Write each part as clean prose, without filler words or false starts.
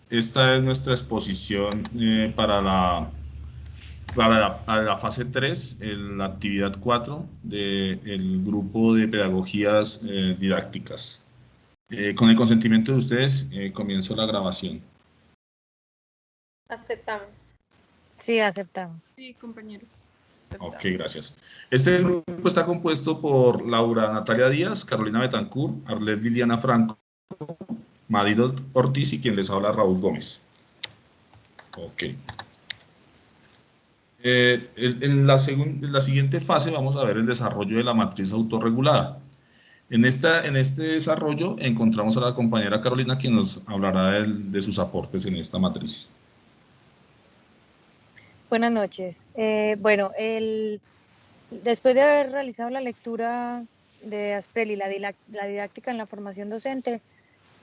Esta es nuestra exposición para la fase 3, la actividad 4 del grupo de pedagogías didácticas. Con el consentimiento de ustedes, comienzo la grabación. Aceptamos. Sí, aceptamos. Sí, compañero. Ok, gracias. Este grupo está compuesto por Laura Natalia Díaz, Carolina Betancourt, Arlet Liliana Franco, Madido Ortiz y quien les habla, Raúl Gómez. Ok. En la siguiente fase vamos a ver el desarrollo de la matriz autorregulada. En este desarrollo encontramos a la compañera Carolina, quien nos hablará de sus aportes en esta matriz. Buenas noches. Bueno, después de haber realizado la lectura de Asprelli, la didáctica en la formación docente,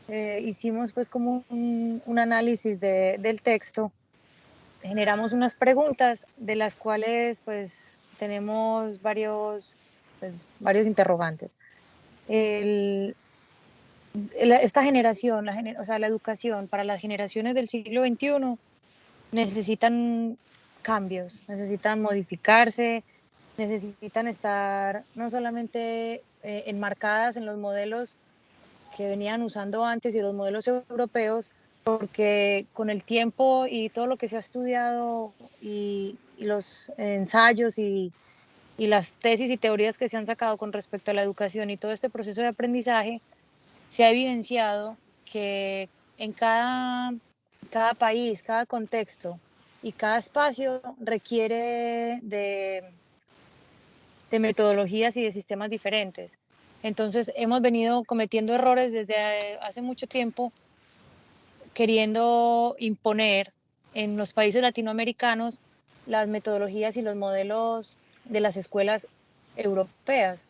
hicimos pues como un análisis del texto. Generamos unas preguntas de las cuales pues tenemos varios interrogantes. Esta generación, o sea, la educación para las generaciones del siglo XXI necesitan cambios, necesitan modificarse, necesitan estar no solamente enmarcadas en los modelos que venían usando antes y los modelos europeos, porque con el tiempo y todo lo que se ha estudiado y los ensayos y las tesis y teorías que se han sacado con respecto a la educación y todo este proceso de aprendizaje, se ha evidenciado que en cada país, cada contexto y cada espacio requiere de metodologías y de sistemas diferentes. Entonces hemos venido cometiendo errores desde hace mucho tiempo, queriendo imponer en los países latinoamericanos las metodologías y los modelos de las escuelas europeas.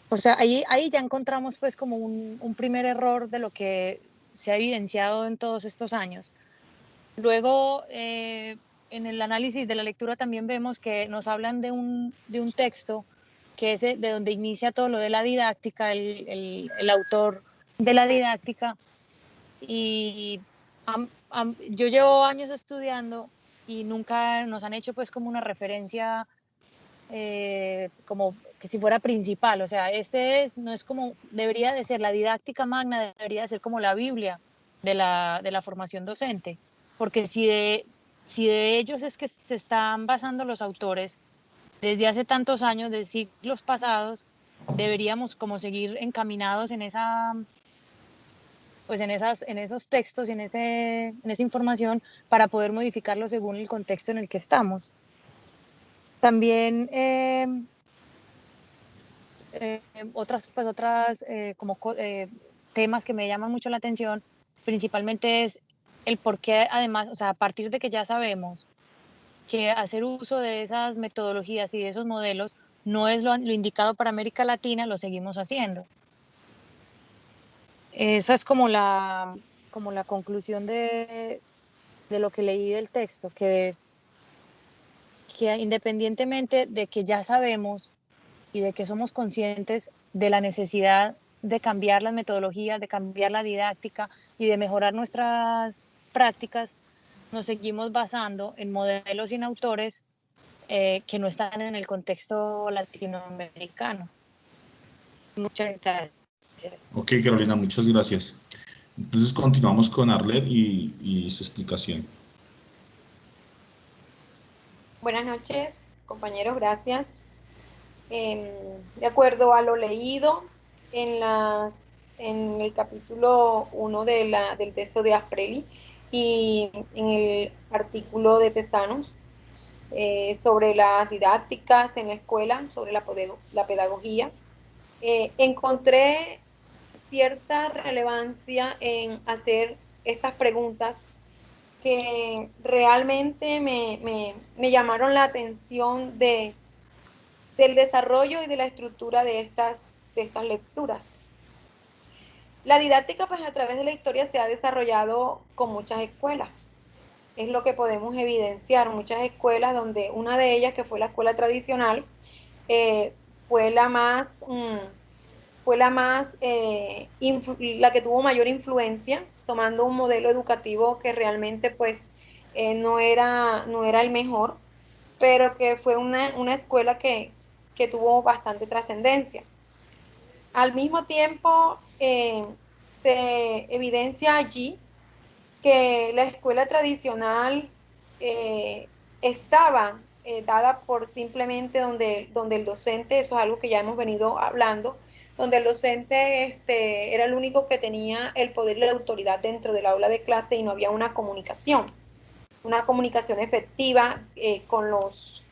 O sea, ahí ya encontramos pues como un primer error de lo que se ha evidenciado en todos estos años. Luego, en el análisis de la lectura también vemos que nos hablan de un texto que es de donde inicia todo lo de la didáctica, el autor de la didáctica. Y yo llevo años estudiando y nunca nos han hecho pues como una referencia como que si fuera principal. O sea, no es como, debería de ser la didáctica magna, debería de ser como la Biblia de la formación docente. Porque si de ellos es que se están basando los autores desde hace tantos años, de siglos pasados, deberíamos como seguir encaminados en en esos textos y en esa información para poder modificarlo según el contexto en el que estamos. También otras temas que me llaman mucho la atención, principalmente es el por qué, además, o sea, a partir de que ya sabemos que hacer uso de esas metodologías y de esos modelos no es lo indicado para América Latina, lo seguimos haciendo. Esa es como la conclusión de lo que leí del texto, que independientemente de que ya sabemos y de que somos conscientes de la necesidad de cambiar las metodologías, de cambiar la didáctica y de mejorar nuestras prácticas, nos seguimos basando en modelos y en autores que no están en el contexto latinoamericano. Muchas gracias. Ok, Carolina, muchas gracias. Entonces continuamos con Arlet y su explicación. Buenas noches, compañeros, gracias. De acuerdo a lo leído en el capítulo 1 del texto de Asprelli y en el artículo de Tesanos sobre las didácticas en la escuela, sobre la pedagogía, encontré cierta relevancia en hacer estas preguntas que realmente me llamaron la atención del desarrollo y de la estructura de estas lecturas. La didáctica, pues a través de la historia se ha desarrollado con muchas escuelas. Es lo que podemos evidenciar, muchas escuelas donde una de ellas, que fue la escuela tradicional, fue la más fue la la que tuvo mayor influencia, tomando un modelo educativo que realmente pues no era el mejor, pero que fue una escuela que tuvo bastante trascendencia. Al mismo tiempo, se evidencia allí que la escuela tradicional eh, estaba dada por simplemente donde el docente, eso es algo que ya hemos venido hablando, donde el docente era el único que tenía el poder y la autoridad dentro del aula de clase y no había una comunicación efectiva con los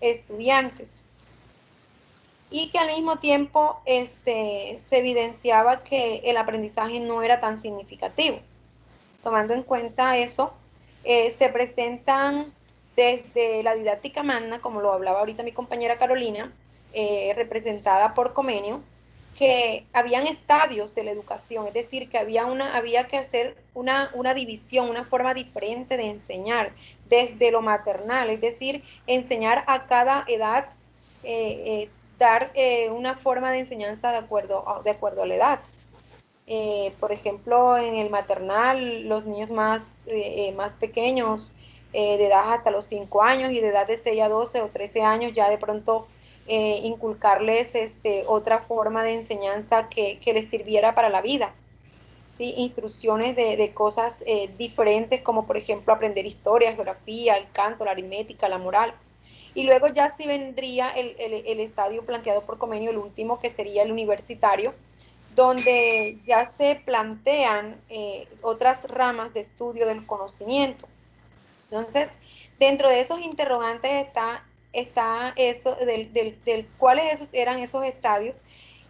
estudiantes. Y que al mismo tiempo se evidenciaba que el aprendizaje no era tan significativo. Tomando en cuenta eso, se presentan desde la didáctica magna, como lo hablaba ahorita mi compañera Carolina, representada por Comenio, que habían estadios de la educación, es decir, que había que hacer una división, una forma diferente de enseñar desde lo maternal, es decir, enseñar a cada edad, dar una forma de enseñanza de acuerdo a la edad. Por ejemplo, en el maternal, los niños más pequeños, de edad hasta los 5 años y de edad de 6 a 12 o 13 años, ya de pronto inculcarles otra forma de enseñanza que les sirviera para la vida. ¿Sí? Instrucciones de cosas diferentes, como por ejemplo aprender historia, geografía, el canto, la aritmética, la moral. Y luego ya sí vendría el estadio planteado por Comenio, el último, que sería el universitario, donde ya se plantean otras ramas de estudio del conocimiento. Entonces, dentro de esos interrogantes está eso del cuáles eran esos estadios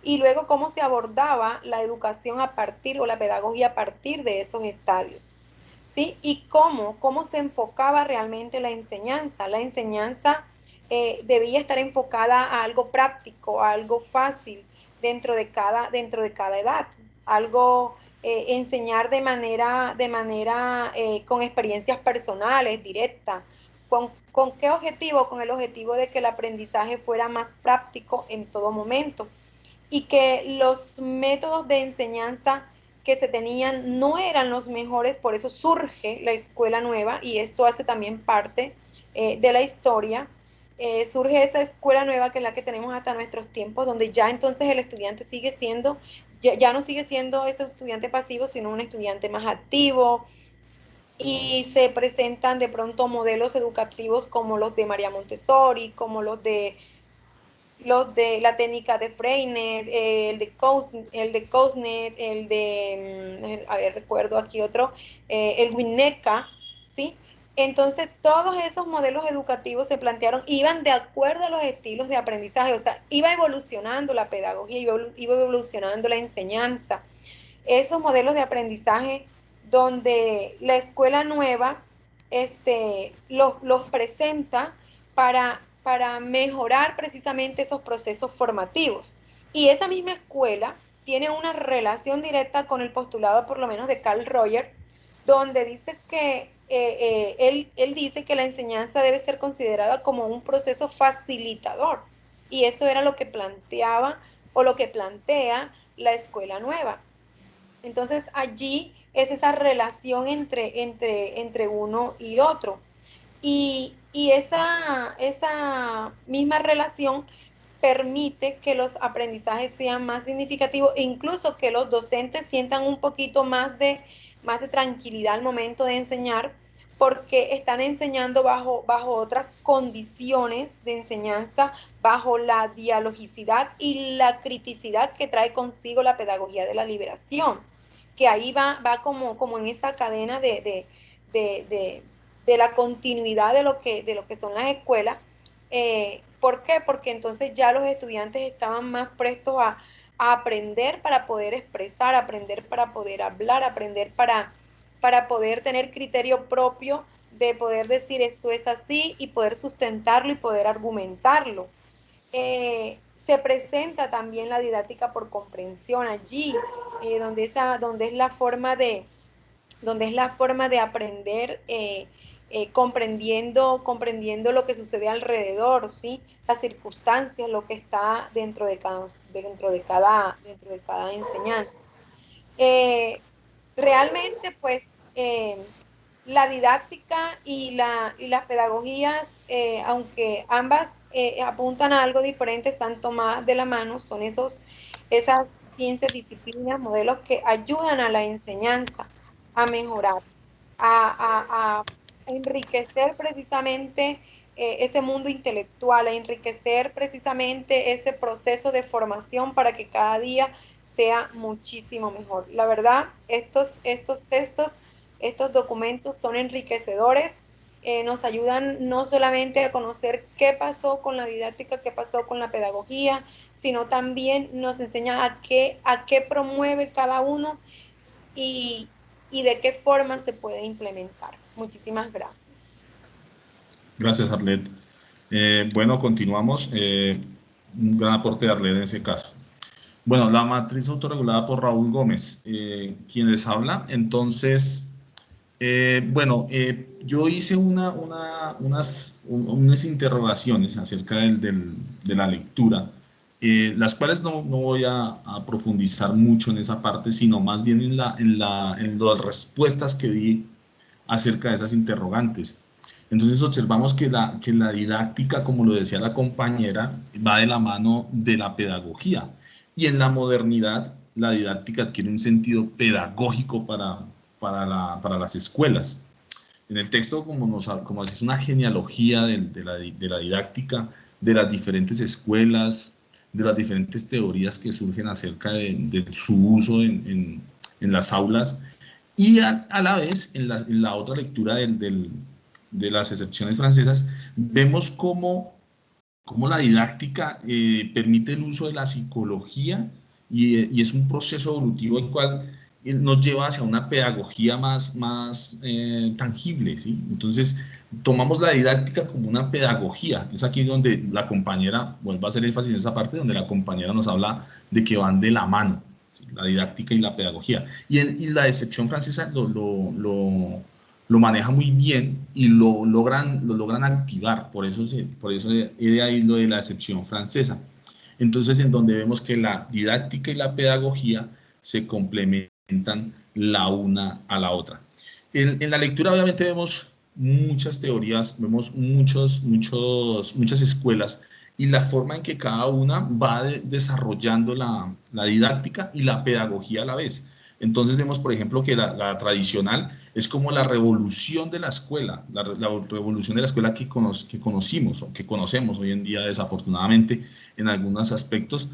y luego cómo se abordaba la educación a partir o la pedagogía a partir de esos estadios. ¿Sí? Y cómo se enfocaba realmente la enseñanza. La enseñanza debía estar enfocada a algo práctico, a algo fácil dentro de cada edad, algo enseñar de manera con experiencias personales, directas. ¿Con qué objetivo? Con el objetivo de que el aprendizaje fuera más práctico en todo momento y que los métodos de enseñanza que se tenían no eran los mejores, por eso surge la escuela nueva y esto hace también parte de la historia. Surge esa escuela nueva que es la que tenemos hasta nuestros tiempos, donde ya entonces el estudiante sigue siendo, ya no sigue siendo ese estudiante pasivo, sino un estudiante más activo, y se presentan de pronto modelos educativos como los de María Montessori, como los de la técnica de Freinet, el de Kousnet, a ver, recuerdo aquí otro, el Winnetka, ¿sí? Entonces, todos esos modelos educativos se plantearon, iban de acuerdo a los estilos de aprendizaje, o sea, iba evolucionando la pedagogía, iba evolucionando la enseñanza. Esos modelos de aprendizaje donde la escuela nueva los presenta para mejorar precisamente esos procesos formativos. Y esa misma escuela tiene una relación directa con el postulado, por lo menos, de Carl Rogers, donde dice que él dice que la enseñanza debe ser considerada como un proceso facilitador. Y eso era lo que planteaba o lo que plantea la escuela nueva. Entonces allí es esa relación entre uno y otro. Y esa misma relación permite que los aprendizajes sean más significativos e incluso que los docentes sientan un poquito más de tranquilidad al momento de enseñar, porque están enseñando bajo otras condiciones de enseñanza, bajo la dialogicidad y la criticidad que trae consigo la pedagogía de la liberación, que ahí va como en esa cadena de la continuidad de lo que son las escuelas. ¿Por qué? Porque entonces ya los estudiantes estaban más prestos a aprender para poder expresar, aprender para poder hablar, aprender para poder tener criterio propio, de poder decir esto es así y poder sustentarlo y poder argumentarlo. Se presenta también la didáctica por comprensión allí, donde es la forma de aprender, comprendiendo lo que sucede alrededor, ¿sí? Las circunstancias, lo que está dentro dentro de cada enseñanza. Realmente, pues, la didáctica y las pedagogías, aunque ambas apuntan a algo diferente, están tomadas de la mano, son esas ciencias, disciplinas, modelos que ayudan a la enseñanza a mejorar, a enriquecer precisamente ese mundo intelectual, a enriquecer precisamente ese proceso de formación para que cada día sea muchísimo mejor. La verdad, estos textos, estos documentos son enriquecedores, nos ayudan no solamente a conocer qué pasó con la didáctica, qué pasó con la pedagogía, sino también nos enseña a qué promueve cada uno y de qué forma se puede implementar. Muchísimas gracias. Gracias, Arlet. Bueno, continuamos. Un gran aporte de Arlet en ese caso. Bueno, la matriz autorregulada por Raúl Gómez, quien les habla. Entonces, yo hice unas interrogaciones acerca de la lectura, las cuales no voy a profundizar mucho en esa parte, sino más bien en las respuestas que di acerca de esas interrogantes. Entonces observamos que la didáctica, como lo decía la compañera, va de la mano de la pedagogía. Y en la modernidad, la didáctica adquiere un sentido pedagógico para las escuelas. En el texto, como es una genealogía de la didáctica, de las diferentes escuelas, de las diferentes teorías que surgen acerca de su uso en las aulas, y a la vez, en la otra lectura de las excepciones francesas, vemos cómo la didáctica permite el uso de la psicología y es un proceso evolutivo el cual nos lleva hacia una pedagogía más tangible, ¿sí? Entonces, tomamos la didáctica como una pedagogía. Es aquí donde la compañera, vuelvo a hacer énfasis en esa parte, donde la compañera nos habla de que van de la mano, ¿sí? La didáctica y la pedagogía. Y la excepción francesa lo maneja muy bien y lo logran activar, por eso he de ahí lo de la excepción francesa. Entonces, en donde vemos que la didáctica y la pedagogía se complementan la una a la otra. En la lectura obviamente vemos muchas teorías, vemos muchas escuelas y la forma en que cada una va desarrollando la didáctica y la pedagogía a la vez. Entonces vemos, por ejemplo, que la tradicional es como la revolución de la escuela, la revolución de la escuela que conocimos o que conocemos hoy en día desafortunadamente en algunos aspectos.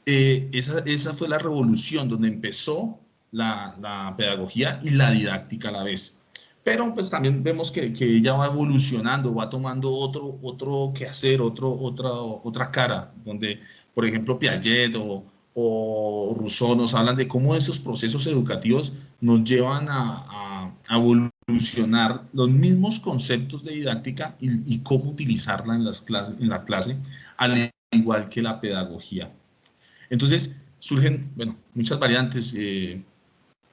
Esa fue la revolución donde empezó la pedagogía y la didáctica a la vez. Pero pues también vemos que ella va evolucionando, va tomando otro quehacer, otra cara, donde, por ejemplo, Piaget o Rousseau nos hablan de cómo esos procesos educativos nos llevan a evolucionar los mismos conceptos de didáctica y cómo utilizarla en la clase, al igual que la pedagogía. Entonces surgen, bueno, muchas variantes,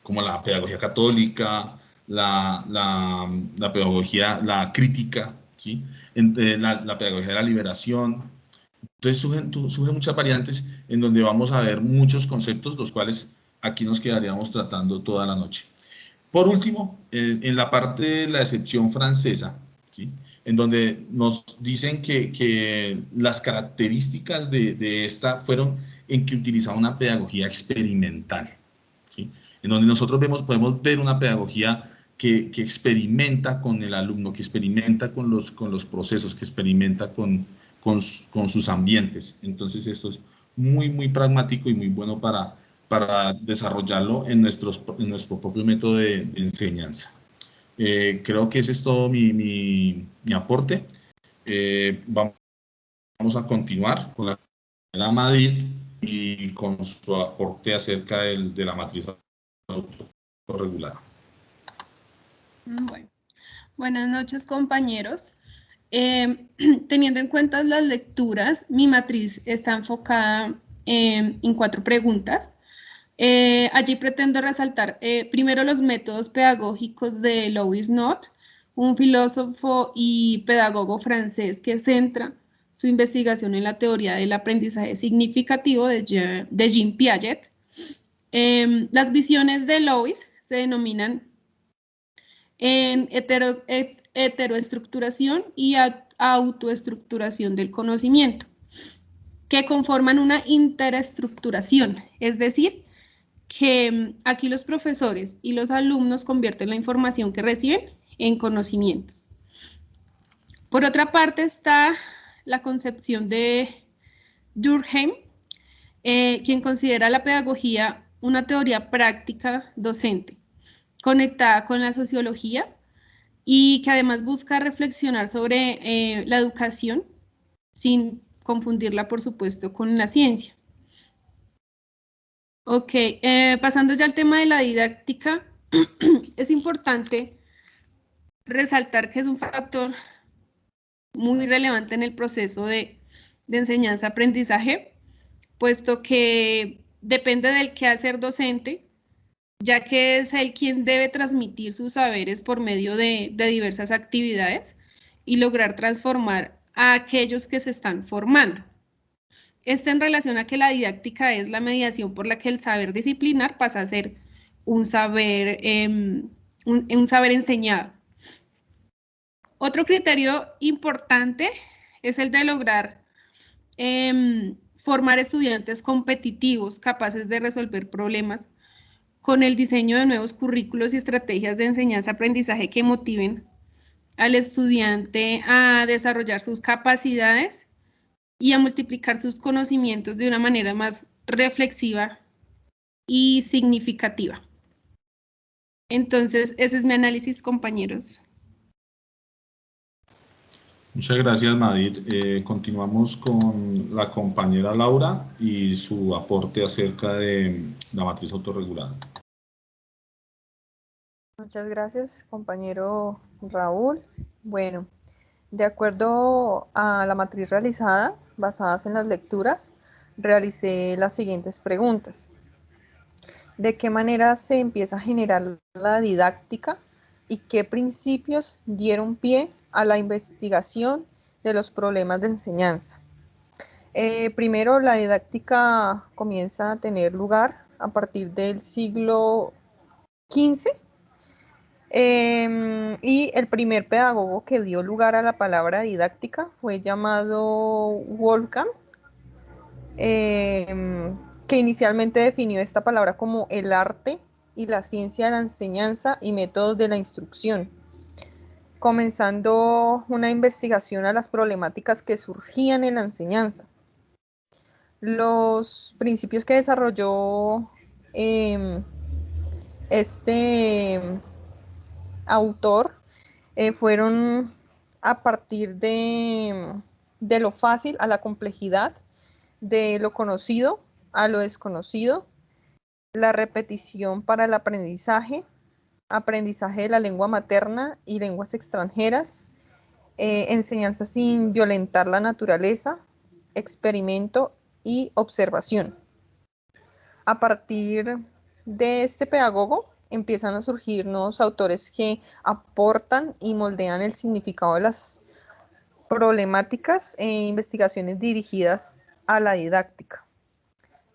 como la pedagogía católica, la pedagogía, la crítica, ¿sí? La pedagogía de la liberación. Entonces surgen muchas variantes en donde vamos a ver muchos conceptos, los cuales aquí nos quedaríamos tratando toda la noche. Por último, en la parte de la excepción francesa, ¿sí? En donde nos dicen que las características de esta fueron en que utilizaba una pedagogía experimental, ¿sí? En donde nosotros podemos ver una pedagogía que experimenta con el alumno, que experimenta con los procesos, que experimenta con sus ambientes. Entonces esto es muy pragmático y muy bueno para desarrollarlo en nuestro propio método de enseñanza. Creo que ese es todo mi aporte. Vamos a continuar con la señora Madrid y con su aporte acerca de la matriz autorregulada. Bueno, buenas noches, compañeros. Teniendo en cuenta las lecturas, mi matriz está enfocada en 4 preguntas. Allí pretendo resaltar primero los métodos pedagógicos de Louis Nott, un filósofo y pedagogo francés que centra su investigación en la teoría del aprendizaje significativo de Jean Piaget. Las visiones de Lewis se denominan en heteroestructuración y autoestructuración del conocimiento, que conforman una interestructuración, es decir, que aquí los profesores y los alumnos convierten la información que reciben en conocimientos. Por otra parte está la concepción de Durkheim, quien considera la pedagogía una teoría práctica docente, conectada con la sociología y que además busca reflexionar sobre la educación sin confundirla, por supuesto, con la ciencia. Ok, pasando ya al tema de la didáctica, es importante resaltar que es un factor muy relevante en el proceso de enseñanza-aprendizaje, puesto que depende del quehacer docente, ya que es él quien debe transmitir sus saberes por medio de diversas actividades y lograr transformar a aquellos que se están formando. Esto en relación a que la didáctica es la mediación por la que el saber disciplinar pasa a ser un saber enseñado. Otro criterio importante es el de lograr formar estudiantes competitivos, capaces de resolver problemas, con el diseño de nuevos currículos y estrategias de enseñanza-aprendizaje que motiven al estudiante a desarrollar sus capacidades y a multiplicar sus conocimientos de una manera más reflexiva y significativa. Entonces, ese es mi análisis, compañeros. Muchas gracias, Madid. Continuamos con la compañera Laura y su aporte acerca de la matriz autorregulada. Muchas gracias, compañero Raúl. Bueno, de acuerdo a la matriz realizada, basadas en las lecturas, realicé las siguientes preguntas. ¿De qué manera se empieza a generar la didáctica y qué principios dieron pie a la investigación de los problemas de enseñanza? Primero, la didáctica comienza a tener lugar a partir del siglo XV. Y el primer pedagogo que dio lugar a la palabra didáctica fue llamado Wolfgang, que inicialmente definió esta palabra como el arte y la ciencia de la enseñanza y métodos de la instrucción, comenzando una investigación a las problemáticas que surgían en la enseñanza. Los principios que desarrolló este autor fueron a partir de lo fácil a la complejidad, de lo conocido a lo desconocido, la repetición para el aprendizaje, aprendizaje de la lengua materna y lenguas extranjeras, enseñanza sin violentar la naturaleza, experimento y observación. A partir de este pedagogo empiezan a surgir nuevos autores que aportan y moldean el significado de las problemáticas e investigaciones dirigidas a la didáctica.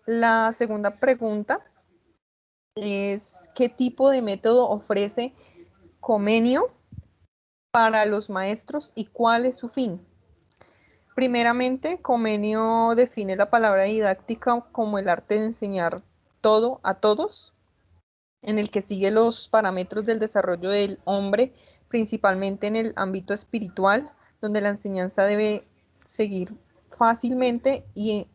La segunda pregunta es: ¿qué tipo de método ofrece Comenio para los maestros y cuál es su fin? Primeramente, Comenio define la palabra didáctica como el arte de enseñar todo a todos, en el que sigue los parámetros del desarrollo del hombre, principalmente en el ámbito espiritual, donde la enseñanza debe seguir fácilmente y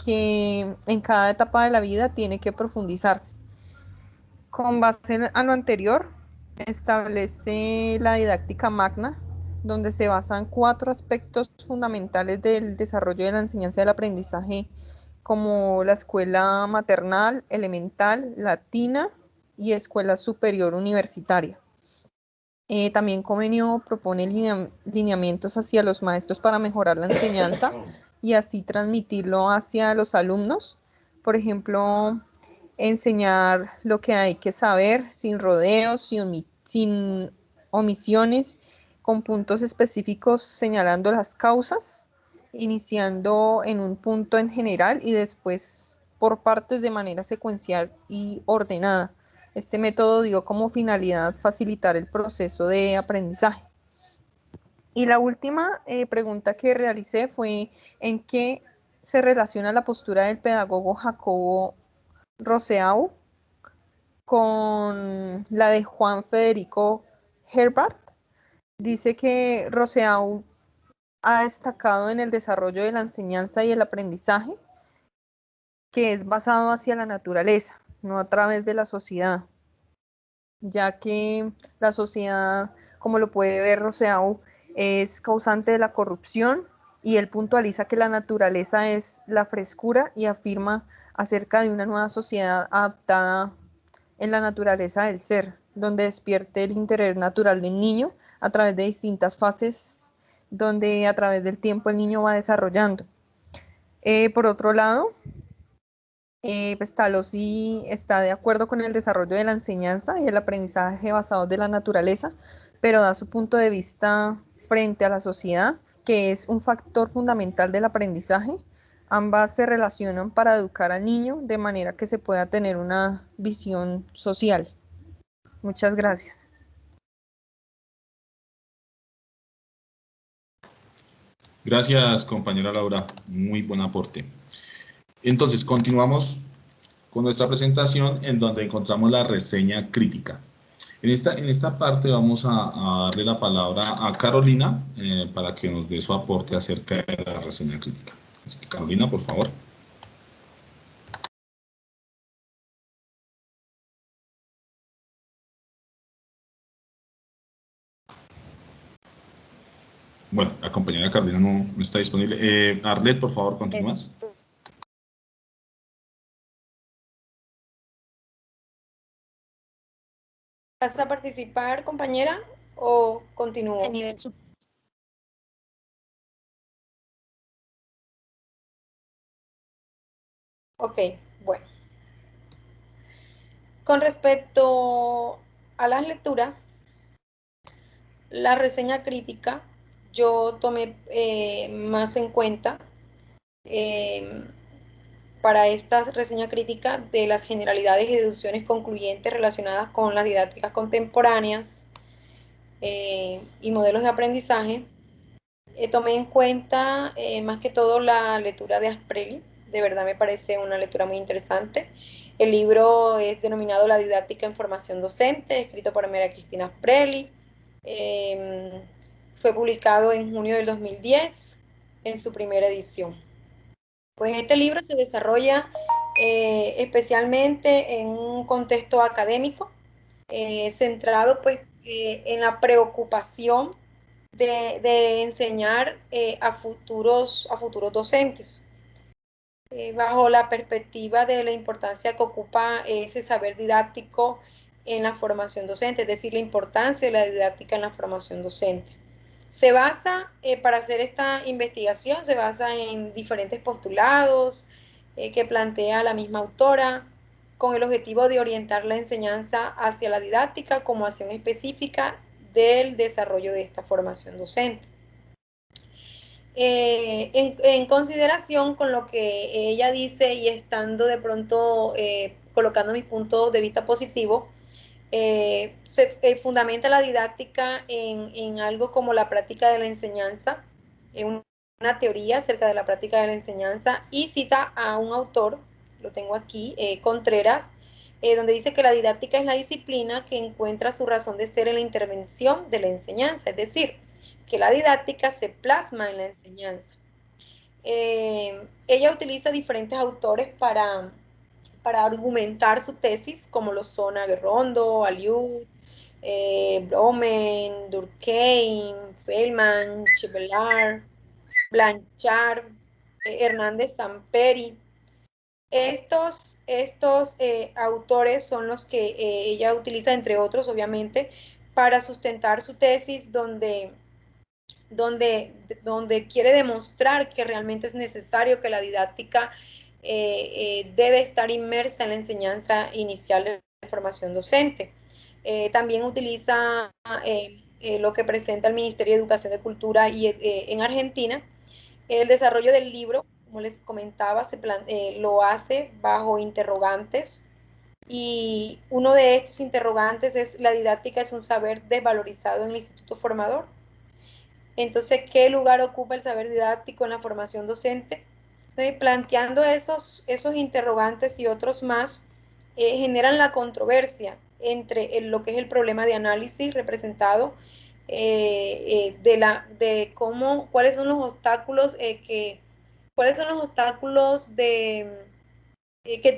que en cada etapa de la vida tiene que profundizarse. Con base a lo anterior, establece la didáctica magna, donde se basan 4 aspectos fundamentales del desarrollo de la enseñanza del aprendizaje, como la escuela maternal, elemental, latina y escuela superior universitaria. También Comenio propone lineamientos hacia los maestros para mejorar la enseñanza y así transmitirlo hacia los alumnos. Por ejemplo, enseñar lo que hay que saber sin rodeos, sin omisiones, con puntos específicos señalando las causas iniciando en un punto en general y después por partes de manera secuencial y ordenada. Este método dio como finalidad facilitar el proceso de aprendizaje. Y la última pregunta que realicé fue en qué se relaciona la postura del pedagogo Jacobo Roseau con la de Juan Federico Herbart. Dice que Roseau ha destacado en el desarrollo de la enseñanza y el aprendizaje, que es basado hacia la naturaleza, no a través de la sociedad, ya que la sociedad, como lo puede ver Roseau, es causante de la corrupción, y él puntualiza que la naturaleza es la frescura y afirma acerca de una nueva sociedad adaptada en la naturaleza del ser, donde despierte el interés natural del niño a través de distintas fases, donde a través del tiempo el niño va desarrollando. Por otro lado, Pestalozzi está de acuerdo con el desarrollo de la enseñanza y el aprendizaje basados de la naturaleza, pero da su punto de vista frente a la sociedad, que es un factor fundamental del aprendizaje. Ambas se relacionan para educar al niño de manera que se pueda tener una visión social. Muchas gracias. Gracias, compañera Laura. Muy buen aporte. Entonces, continuamos con nuestra presentación en donde encontramos la reseña crítica. En esta parte vamos a darle la palabra a Carolina para que nos dé su aporte acerca de la reseña crítica. Así que, Carolina, por favor. Bueno, la compañera Carolina no está disponible. Arlet, por favor, continúas. ¿Vas a participar, compañera, o continúo? A nivel Ok, bueno. Con respecto a las lecturas, la reseña crítica yo tomé más en cuenta para esta reseña crítica de las generalidades y deducciones concluyentes relacionadas con las didácticas contemporáneas y modelos de aprendizaje. Tomé en cuenta más que todo la lectura de Asprelli. De verdad me parece una lectura muy interesante. El libro es denominado La didáctica en formación docente, escrito por María Cristina Asprelli. Fue publicado en junio del 2010 en su primera edición. Pues este libro se desarrolla especialmente en un contexto académico, centrado pues en la preocupación de enseñar a futuros docentes, bajo la perspectiva de la importancia que ocupa ese saber didáctico en la formación docente, es decir, la importancia de la didáctica en la formación docente. Se basa, para hacer esta investigación, se basa en diferentes postulados que plantea la misma autora, con el objetivo de orientar la enseñanza hacia la didáctica como acción específica del desarrollo de esta formación docente. En consideración con lo que ella dice y estando de pronto colocando mi punto de vista positivo, se fundamenta la didáctica en algo como la práctica de la enseñanza, en una teoría acerca de la práctica de la enseñanza, y cita a un autor, lo tengo aquí, Contreras, donde dice que la didáctica es la disciplina que encuentra su razón de ser en la intervención de la enseñanza, es decir, que la didáctica se plasma en la enseñanza. Ella utiliza diferentes autores para argumentar su tesis, como lo son Aguerrondo, Aliud, Bromen, Durkheim, Feldman, Chevelar, Blanchard, Hernández Samperi. Estos autores son los que ella utiliza, entre otros, obviamente, para sustentar su tesis, donde quiere demostrar que realmente es necesario que la didáctica debe estar inmersa en la enseñanza inicial de la formación docente. También utiliza lo que presenta el Ministerio de Educación y Cultura en Argentina, El desarrollo del libro, como les comentaba, lo hace bajo interrogantes, y uno de estos interrogantes es: la didáctica es un saber desvalorizado en el instituto formador. Entonces, ¿qué lugar ocupa el saber didáctico en la formación docente? Entonces, planteando esos interrogantes y otros más, generan la controversia entre lo que es el problema de análisis representado, de cómo, cuáles son los obstáculos que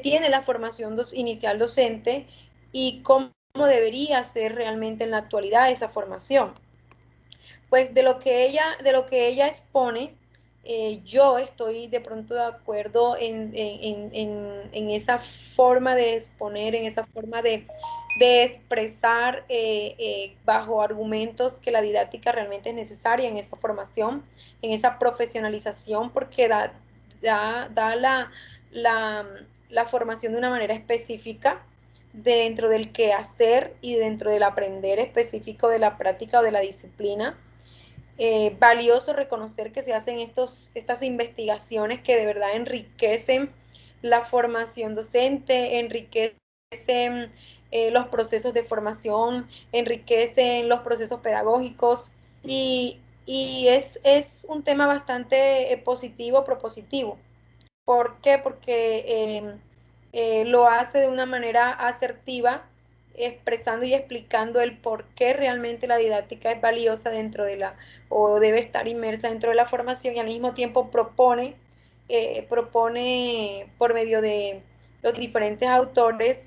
tiene la formación inicial docente, y cómo debería ser realmente en la actualidad esa formación. Pues de lo que ella expone, yo estoy de pronto de acuerdo en esa forma de exponer, en esa forma de expresar, bajo argumentos, que la didáctica realmente es necesaria en esa formación, en esa profesionalización, porque da la formación de una manera específica dentro del quehacer y dentro del aprender específico de la práctica o de la disciplina. Valioso reconocer que se hacen estas investigaciones que de verdad enriquecen la formación docente, enriquecen los procesos de formación, enriquecen los procesos pedagógicos, y es un tema bastante positivo, propositivo. ¿Por qué? Porque lo hace de una manera asertiva, expresando y explicando el por qué realmente la didáctica es valiosa o debe estar inmersa dentro de la formación, y al mismo tiempo propone por medio de los diferentes autores,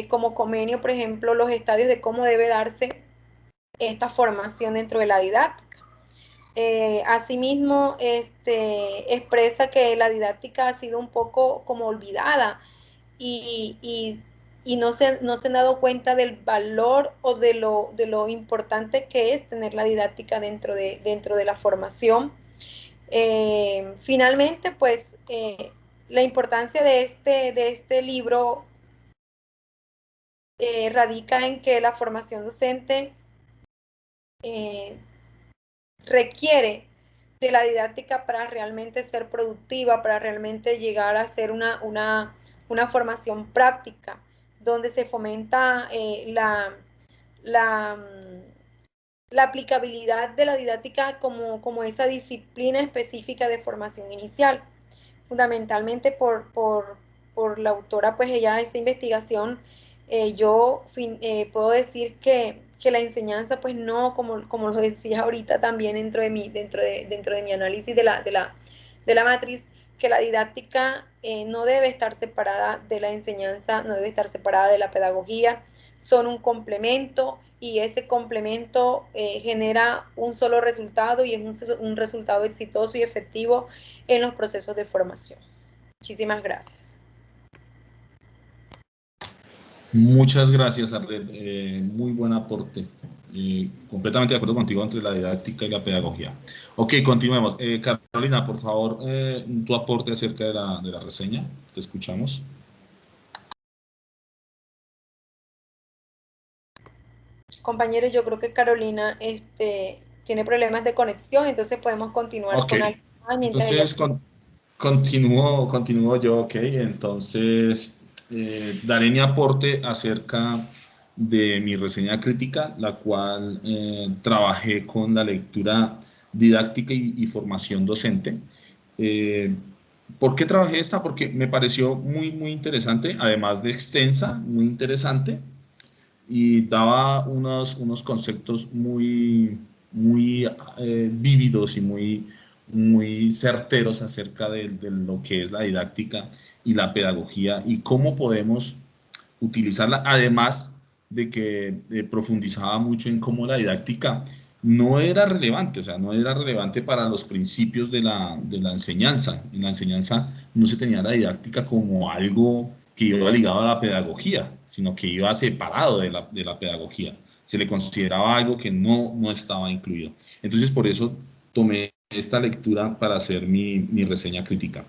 como Comenio, por ejemplo, los estadios de cómo debe darse esta formación dentro de la didáctica. Asimismo, expresa que la didáctica ha sido un poco como olvidada, y no se han dado cuenta del valor o de lo importante que es tener la didáctica dentro de la formación. Finalmente, pues, la importancia de este libro radica en que la formación docente requiere de la didáctica para realmente ser productiva, para realmente llegar a ser una formación práctica, donde se fomenta la aplicabilidad de la didáctica como esa disciplina específica de formación inicial. Fundamentalmente por la autora, pues ella, esa investigación, yo puedo decir que la enseñanza, pues no, como lo decía ahorita también dentro de mi análisis de la matriz, que la didáctica no debe estar separada de la enseñanza, no debe estar separada de la pedagogía, son un complemento, y ese complemento genera un solo resultado, y es un resultado exitoso y efectivo en los procesos de formación. Muchísimas gracias. Muchas gracias, Arlet. Muy buen aporte. Completamente de acuerdo contigo entre la didáctica y la pedagogía. Ok, continuemos. Carolina, por favor, tu aporte acerca de la reseña. Te escuchamos. Compañeros, yo creo que Carolina tiene problemas de conexión, entonces podemos continuar Ok, con algo más mientras entonces ella... continúo yo, ok. Entonces, daré mi aporte acerca de mi reseña crítica, la cual trabajé con la lectura didáctica y formación docente. ¿Por qué trabajé esta? Porque me pareció muy interesante, además de extensa, muy interesante, y daba unos conceptos muy vívidos y muy certeros acerca de lo que es la didáctica y la pedagogía y cómo podemos utilizarla, además de que profundizaba mucho en cómo la didáctica no era relevante, o sea, no era relevante para los principios de la enseñanza. En la enseñanza no se tenía la didáctica como algo que iba ligado a la pedagogía, sino que iba separado de la pedagogía. Se le consideraba algo que no estaba incluido. Entonces, por eso tomé esta lectura para hacer mi reseña crítica.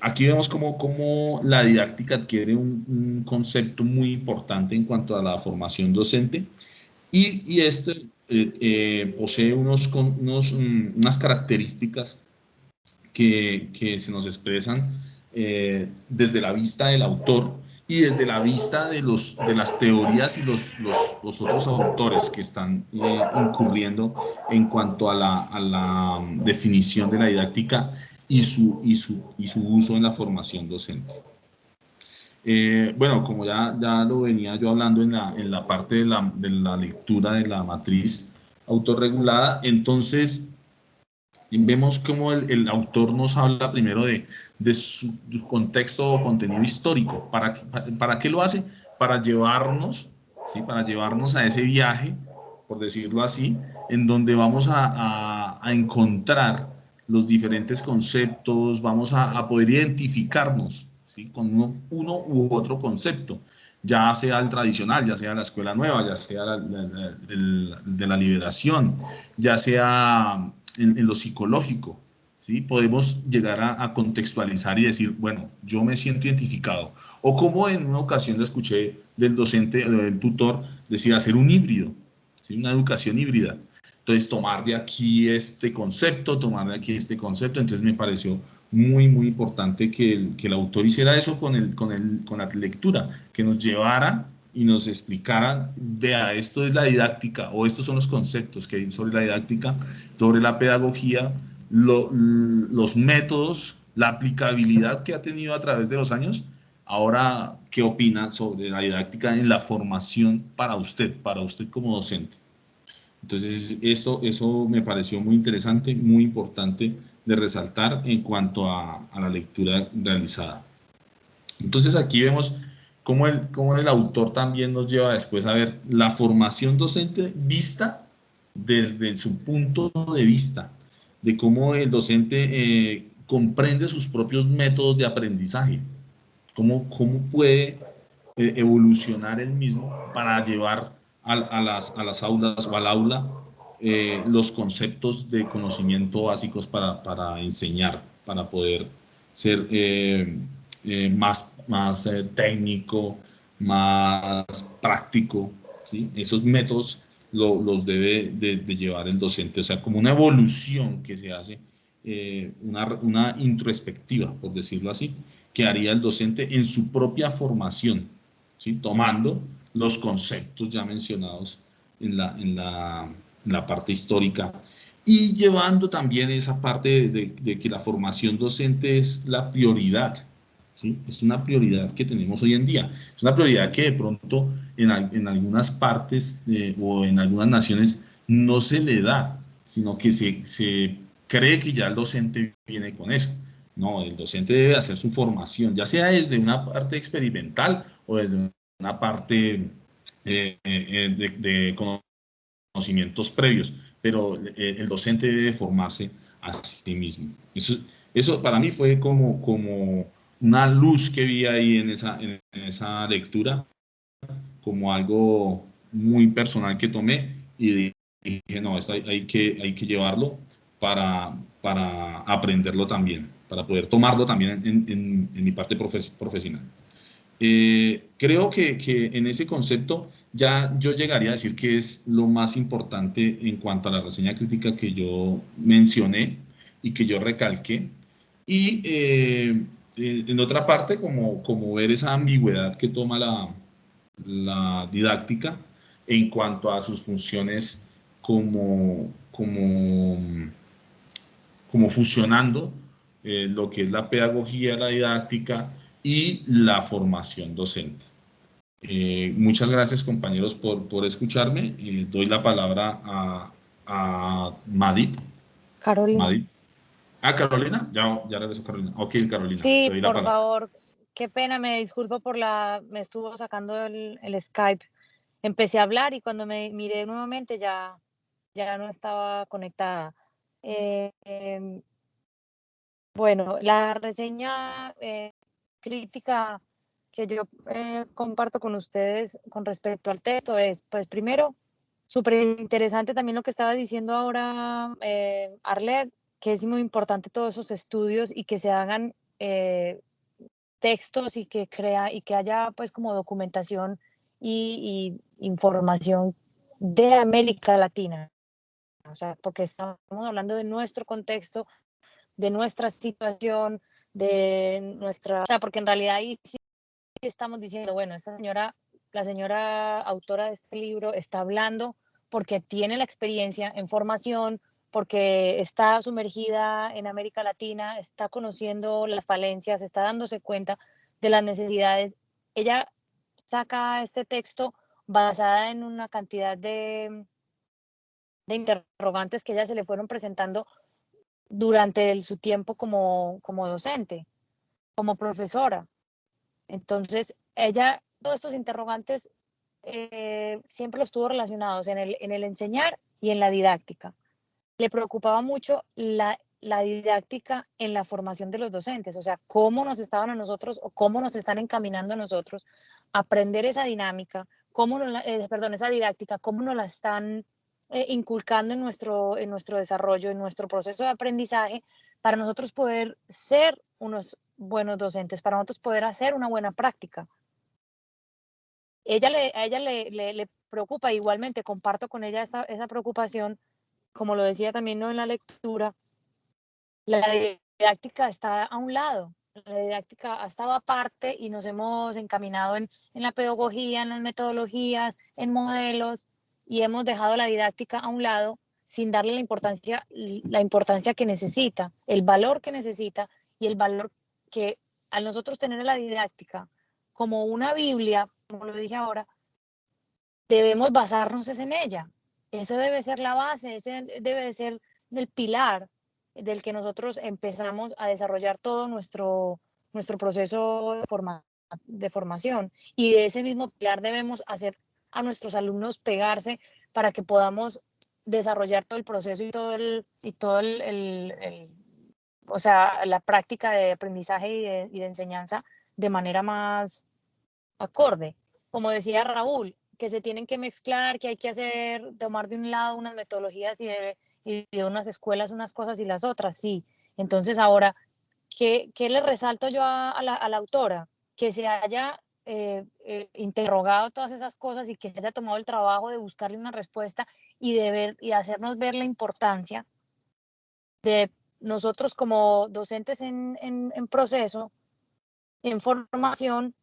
Aquí vemos cómo la didáctica adquiere un concepto muy importante en cuanto a la formación docente, y este posee unas características que se nos expresan desde la vista del autor y desde la vista de las teorías y los otros autores que están incurriendo en cuanto a la definición de la didáctica y su uso en la formación docente. Bueno, como ya lo venía yo hablando en la parte de la lectura de la matriz autorregulada, entonces vemos cómo el autor nos habla primero de su contexto o contenido histórico. ¿Para qué lo hace? Para llevarnos, ¿sí? Para llevarnos a ese viaje, por decirlo así, en donde vamos a encontrar los diferentes conceptos, vamos a poder identificarnos, ¿sí? Con uno u otro concepto, ya sea el tradicional, ya sea la escuela nueva, ya sea de la liberación, ya sea en lo psicológico, ¿sí? Podemos llegar a contextualizar y decir, bueno, yo me siento identificado. O como en una ocasión lo escuché del docente, del tutor, decir hacer un híbrido, ¿sí? Una educación híbrida. Entonces, tomar de aquí este concepto, tomar de aquí este concepto. Entonces, me pareció muy, muy importante que el autor hiciera eso con la lectura, que nos llevara y nos explicara, vea, esto es la didáctica, o estos son los conceptos que hay sobre la didáctica, sobre la pedagogía, los métodos, la aplicabilidad que ha tenido a través de los años. Ahora, ¿qué opina sobre la didáctica en la formación para usted como docente? Entonces, eso me pareció muy interesante, muy importante de resaltar en cuanto a la lectura realizada. Entonces, aquí vemos cómo el autor también nos lleva después a ver la formación docente vista desde su punto de vista, de cómo el docente comprende sus propios métodos de aprendizaje, cómo puede evolucionar el mismo para llevar a las aulas o al aula los conceptos de conocimiento básicos para enseñar, para poder ser más técnico, más práctico, ¿sí? Esos métodos los debe de llevar el docente, o sea, como una evolución que se hace, una introspectiva, por decirlo así, que haría el docente en su propia formación, ¿sí? Tomando los conceptos ya mencionados en la parte histórica y llevando también esa parte de que la formación docente es la prioridad, ¿sí? Es una prioridad que tenemos hoy en día, es una prioridad que de pronto en algunas partes o en algunas naciones no se le da, sino que se cree que ya el docente viene con eso. No, el docente debe hacer su formación, ya sea desde una parte experimental o desde una parte de conocimientos previos, pero el docente debe formarse a sí mismo. Eso para mí fue como una luz que vi ahí en esa lectura, como algo muy personal que tomé y dije, no, esto hay que llevarlo para aprenderlo también, para poder tomarlo también en mi parte profesional. Creo que en ese concepto ya yo llegaría a decir que es lo más importante en cuanto a la reseña crítica que yo mencioné y que yo recalqué. Y en otra parte, como ver esa ambigüedad que toma la didáctica en cuanto a sus funciones como fusionando lo que es la pedagogía, la didáctica y la formación docente. Muchas gracias, compañeros, por escucharme. Doy la palabra a Madit. Carolina. Madit. Ah, Carolina. Ya regresó Carolina. Ok, Carolina, te Sí, doy la por palabra. favor, qué pena, me disculpo me estuvo sacando el Skype. Empecé a hablar y cuando me miré nuevamente ya no estaba conectada. Em, bueno, la reseña crítica que yo comparto con ustedes con respecto al texto es, pues primero, súper interesante también lo que estaba diciendo ahora Arlet, que es muy importante todos esos estudios y que se hagan textos y que haya pues como documentación y información de América Latina, o sea, porque estamos hablando de nuestro contexto, de nuestra situación, de nuestra, o sea, porque en realidad ahí sí estamos diciendo, bueno, esta señora, la señora autora de este libro está hablando porque tiene la experiencia en formación, porque está sumergida en América Latina, está conociendo las falencias, está dándose cuenta de las necesidades. Ella saca este texto basada en una cantidad de interrogantes que ella se le fueron presentando durante su tiempo como docente, como profesora. Entonces, ella, todos estos interrogantes siempre los tuvo relacionados en el enseñar y en la didáctica. Le preocupaba mucho la didáctica en la formación de los docentes, o sea, cómo nos estaban a nosotros o cómo nos están encaminando a nosotros a aprender esa dinámica, esa didáctica, cómo nos la están inculcando en nuestro desarrollo, en nuestro proceso de aprendizaje, para nosotros poder ser unos buenos docentes, para nosotros poder hacer una buena práctica. A ella le preocupa, igualmente comparto con ella esa preocupación, como lo decía también, ¿no?, en la lectura, la didáctica está a un lado, la didáctica ha estado aparte y nos hemos encaminado en la pedagogía, en las metodologías, en modelos, y hemos dejado la didáctica a un lado sin darle la importancia que necesita, el valor que necesita y el valor que al nosotros tener la didáctica como una Biblia, como lo dije ahora, debemos basarnos en ella. Esa debe ser la base, ese debe de ser el pilar del que nosotros empezamos a desarrollar todo nuestro proceso de formación. Y de ese mismo pilar debemos hacer a nuestros alumnos pegarse para que podamos desarrollar todo el proceso y o sea, la práctica de aprendizaje y de enseñanza de manera más acorde. Como decía Raúl, que se tienen que mezclar, que hay que tomar de un lado unas metodologías y de unas escuelas unas cosas y las otras, sí. Entonces ahora, ¿qué le resalto yo a la autora? Que se haya interrogado todas esas cosas y que se haya tomado el trabajo de buscarle una respuesta y de hacernos ver la importancia de nosotros como docentes en proceso, en formación,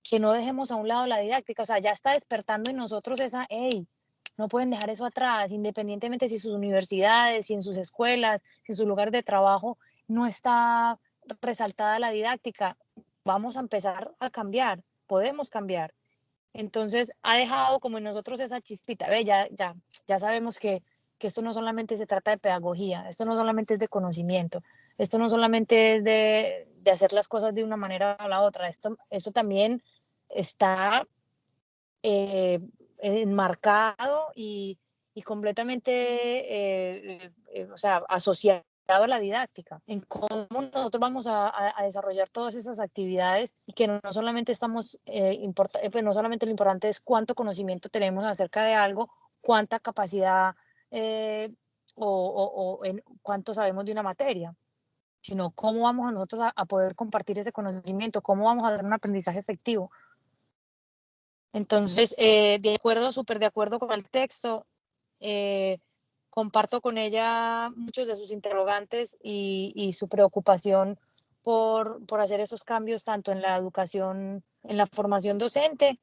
que no dejemos a un lado la didáctica. O sea, ya está despertando en nosotros hey, no pueden dejar eso atrás, independientemente si sus universidades, si en sus escuelas, si en sus lugares de trabajo no está resaltada la didáctica. Vamos a empezar a cambiar, podemos cambiar. Entonces, ha dejado como en nosotros esa chispita. Ya sabemos que esto no solamente se trata de pedagogía, esto no solamente es de conocimiento, esto no solamente es de hacer las cosas de una manera o la otra, esto también está enmarcado y completamente, o sea, asociado a la didáctica, en cómo nosotros vamos a desarrollar todas esas actividades y que no solamente pues no solamente lo importante es cuánto conocimiento tenemos acerca de algo, cuánta capacidad o en cuánto sabemos de una materia, sino cómo vamos a nosotros a poder compartir ese conocimiento, cómo vamos a hacer un aprendizaje efectivo. Entonces, súper de acuerdo con el texto, comparto con ella muchos de sus interrogantes y su preocupación por hacer esos cambios tanto en la educación, en la formación docente,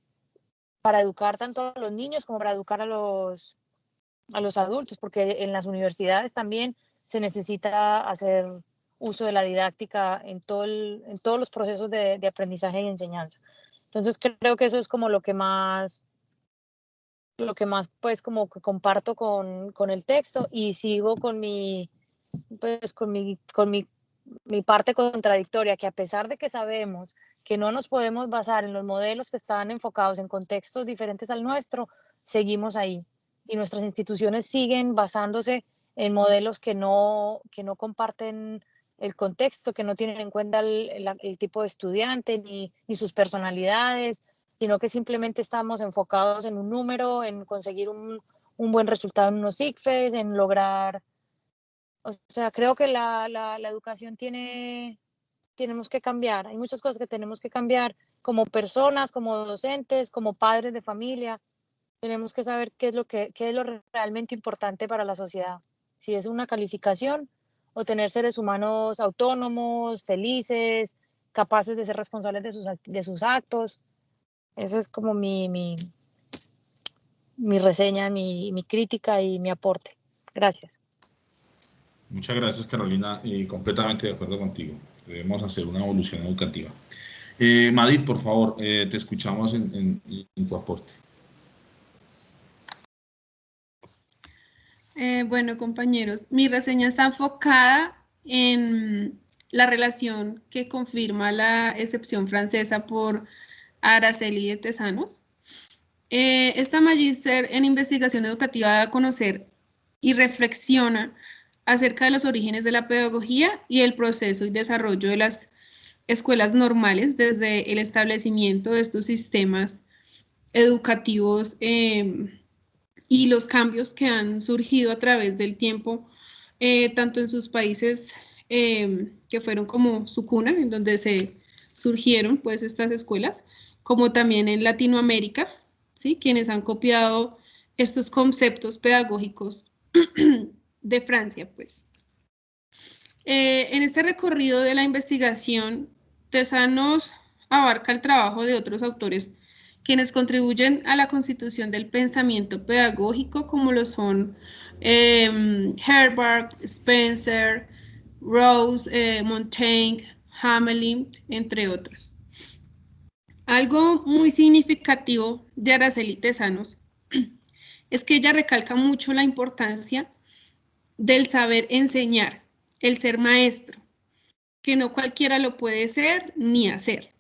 para educar tanto a los niños como para educar a los adultos, porque en las universidades también se necesita hacer uso de la didáctica en todos los procesos de aprendizaje y enseñanza. Entonces creo que eso es como lo que más pues como que comparto con el texto, y sigo con mi parte contradictoria, que a pesar de que sabemos que no nos podemos basar en los modelos que están enfocados en contextos diferentes al nuestro, seguimos ahí. Y nuestras instituciones siguen basándose en modelos que no comparten el contexto, que no tienen en cuenta el tipo de estudiante ni sus personalidades, sino que simplemente estamos enfocados en un número, en conseguir un buen resultado en unos ICFES, en lograr. O sea, creo que la educación tenemos que cambiar. Hay muchas cosas que tenemos que cambiar como personas, como docentes, como padres de familia. Tenemos que saber qué es lo realmente importante para la sociedad. Si es una calificación o tener seres humanos autónomos, felices, capaces de ser responsables de sus actos. Esa es como mi reseña, mi crítica y mi aporte. Gracias. Muchas gracias, Carolina, y completamente de acuerdo contigo. Debemos hacer una evolución educativa. Madrid, por favor, te escuchamos en tu aporte. Bueno, compañeros, mi reseña está enfocada en la relación que confirma la excepción francesa por Araceli de Tesanos. Esta magíster en investigación educativa da a conocer y reflexiona acerca de los orígenes de la pedagogía y el proceso y desarrollo de las escuelas normales desde el establecimiento de estos sistemas educativos y los cambios que han surgido a través del tiempo, tanto en sus países que fueron como su cuna, en donde se surgieron pues estas escuelas, como también en Latinoamérica, ¿sí? Quienes han copiado estos conceptos pedagógicos de Francia, pues. En este recorrido de la investigación, Tesanos abarca el trabajo de otros autores quienes contribuyen a la constitución del pensamiento pedagógico, como lo son Herbart, Spencer, Rose, Montaigne, Hamelin, entre otros. Algo muy significativo de Araceli Tesanos es que ella recalca mucho la importancia del saber enseñar, el ser maestro, que no cualquiera lo puede ser ni hacer.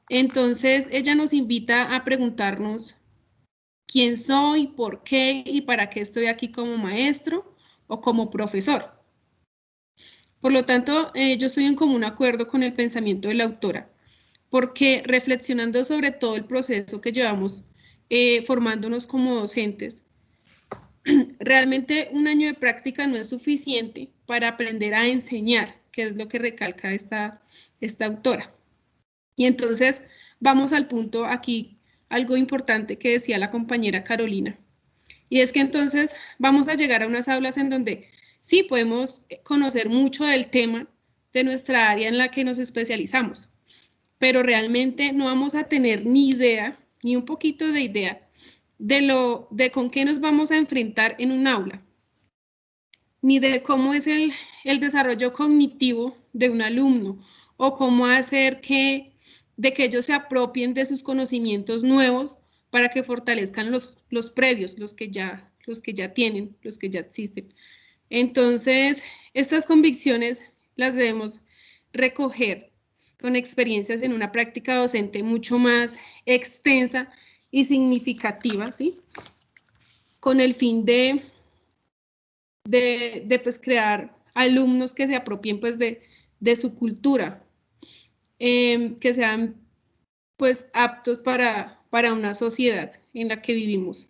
Entonces, ella nos invita a preguntarnos quién soy, por qué y para qué estoy aquí como maestro o como profesor. Por lo tanto, yo estoy en común acuerdo con el pensamiento de la autora, porque reflexionando sobre todo el proceso que llevamos formándonos como docentes, realmente un año de práctica no es suficiente para aprender a enseñar, que es lo que recalca esta autora. Y entonces vamos al punto aquí, algo importante que decía la compañera Carolina. Y es que entonces vamos a llegar a unas aulas en donde sí podemos conocer mucho del tema de nuestra área en la que nos especializamos, pero realmente no vamos a tener ni idea, ni un poquito de idea de con qué nos vamos a enfrentar en un aula, ni de cómo es el desarrollo cognitivo de un alumno o cómo hacer de que ellos se apropien de sus conocimientos nuevos para que fortalezcan los previos, los que ya tienen, los que ya existen. Entonces, estas convicciones las debemos recoger con experiencias en una práctica docente mucho más extensa y significativa, ¿sí? Con el fin de pues, crear alumnos que se apropien pues, de su cultura, que sean pues, aptos para una sociedad en la que vivimos.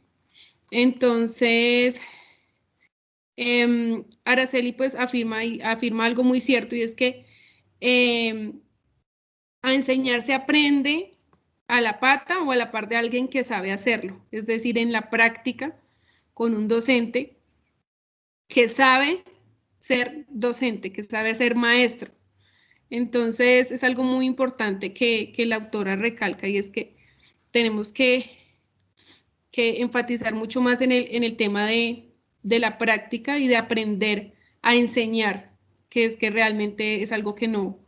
Entonces, Araceli pues afirma algo muy cierto, y es que a enseñar se aprende a la pata o a la par de alguien que sabe hacerlo, es decir, en la práctica con un docente que sabe ser docente, que sabe ser maestro. Entonces es algo muy importante que la autora recalca, y es que tenemos que enfatizar mucho más en el tema de la práctica y de aprender a enseñar, que es que realmente es algo que no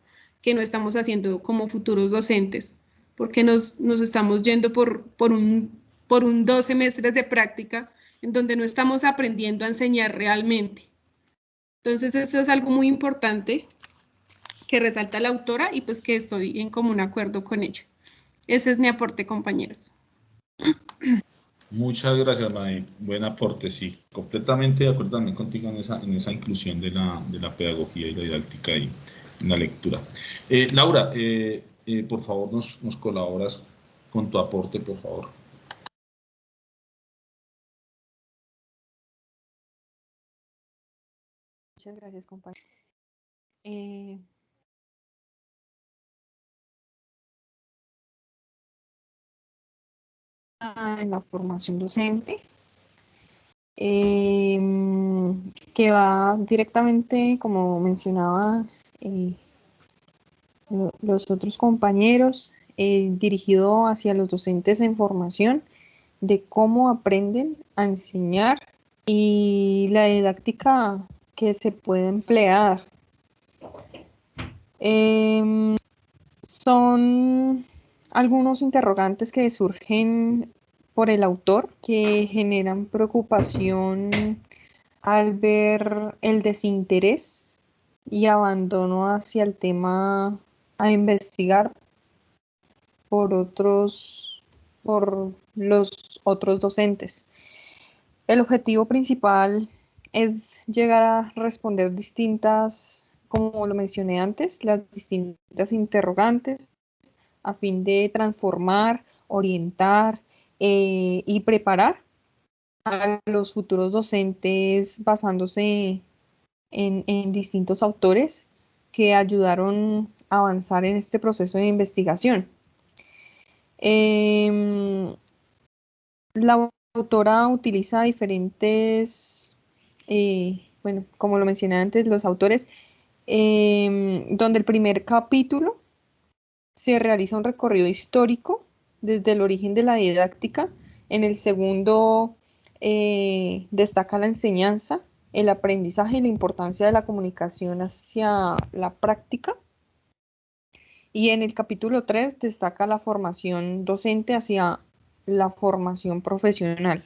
estamos haciendo como futuros docentes, porque nos estamos yendo por un 2 semestres de práctica en donde no estamos aprendiendo a enseñar realmente. Entonces esto es algo muy importante que resalta la autora y pues que estoy en común acuerdo con ella. Ese es mi aporte, compañeros. Muchas gracias, May. Buen aporte, sí. Completamente de acuerdo también contigo en esa inclusión de la pedagogía y la didáctica y en la lectura. Laura, por favor, nos colaboras con tu aporte, por favor. Muchas gracias, compañero. En la formación docente, que que va directamente, como mencionaba los otros compañeros, dirigido hacia los docentes en formación de cómo aprenden a enseñar y la didáctica que se puede emplear. Son algunos interrogantes que surgen por el autor que generan preocupación al ver el desinterés y abandono hacia el tema a investigar por los otros docentes. El objetivo principal es llegar a responder como lo mencioné antes, las distintas interrogantes a fin de transformar, orientar y preparar a los futuros docentes basándose en distintos autores que ayudaron a avanzar en este proceso de investigación. La autora utiliza diferentes, bueno, como lo mencioné antes, los autores, donde el primer capítulo se realiza un recorrido histórico desde el origen de la didáctica. En el segundo destaca la enseñanza, el aprendizaje y la importancia de la comunicación hacia la práctica. Y en el capítulo 3 destaca la formación docente hacia la formación profesional.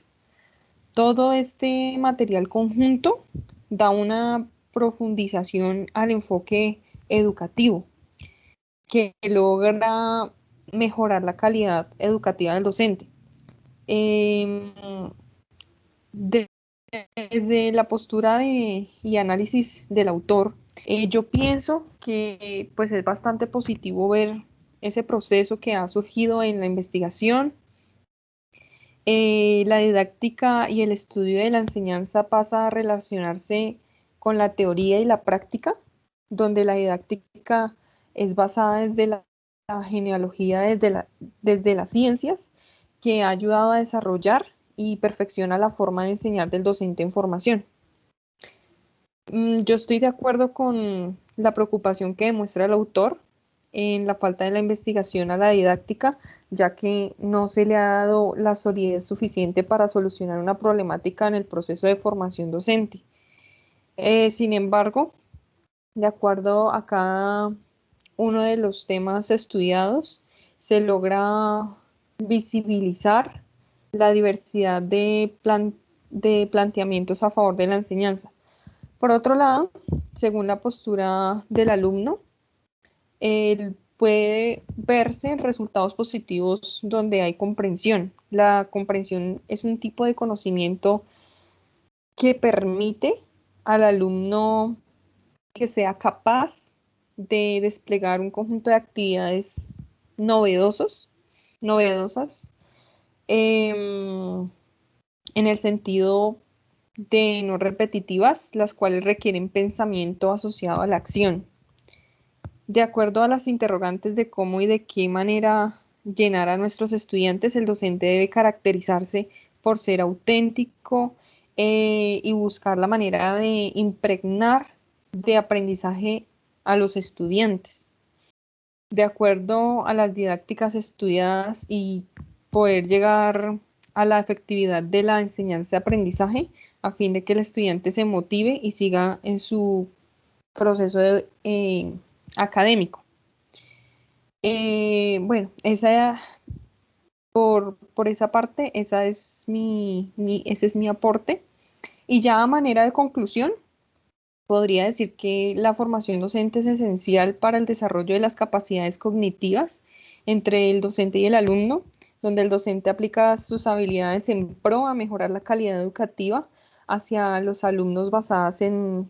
Todo este material conjunto da una profundización al enfoque educativo que logra mejorar la calidad educativa del docente. Desde la postura y análisis del autor, yo pienso que pues es bastante positivo ver ese proceso que ha surgido en la investigación. La didáctica y el estudio de la enseñanza pasa a relacionarse con la teoría y la práctica, donde la didáctica es basada desde la genealogía, desde las ciencias, que ha ayudado a desarrollar y perfecciona la forma de enseñar del docente en formación. Yo estoy de acuerdo con la preocupación que demuestra el autor en la falta de la investigación a la didáctica, ya que no se le ha dado la solidez suficiente para solucionar una problemática en el proceso de formación docente. Sin embargo, de acuerdo a cada uno de los temas estudiados, se logra visibilizar la diversidad de planteamientos a favor de la enseñanza. Por otro lado, según la postura del alumno, puede verse resultados positivos donde hay comprensión. La comprensión es un tipo de conocimiento que permite al alumno que sea capaz de desplegar un conjunto de actividades novedosas, en el sentido de no repetitivas, las cuales requieren pensamiento asociado a la acción. De acuerdo a las interrogantes de cómo y de qué manera llenar a nuestros estudiantes, el docente debe caracterizarse por ser auténtico y buscar la manera de impregnar de aprendizaje a los estudiantes. De acuerdo a las didácticas estudiadas y poder llegar a la efectividad de la enseñanza-aprendizaje a fin de que el estudiante se motive y siga en su proceso académico. Bueno, por esa parte, ese es mi aporte. Y ya a manera de conclusión, podría decir que la formación docente es esencial para el desarrollo de las capacidades cognitivas entre el docente y el alumno, donde el docente aplica sus habilidades en pro a mejorar la calidad educativa hacia los alumnos basadas en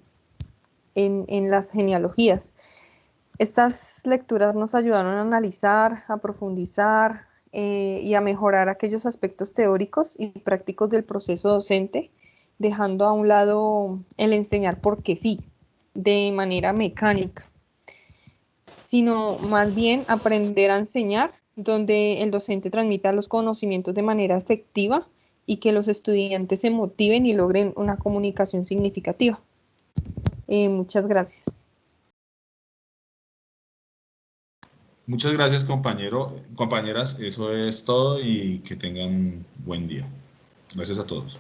las genealogías. Estas lecturas nos ayudaron a analizar, a profundizar y a mejorar aquellos aspectos teóricos y prácticos del proceso docente, dejando a un lado el enseñar porque sí, de manera mecánica, sino más bien aprender a enseñar, donde el docente transmita los conocimientos de manera efectiva y que los estudiantes se motiven y logren una comunicación significativa. Muchas gracias. Muchas gracias, compañeras. Eso es todo y que tengan buen día. Gracias a todos.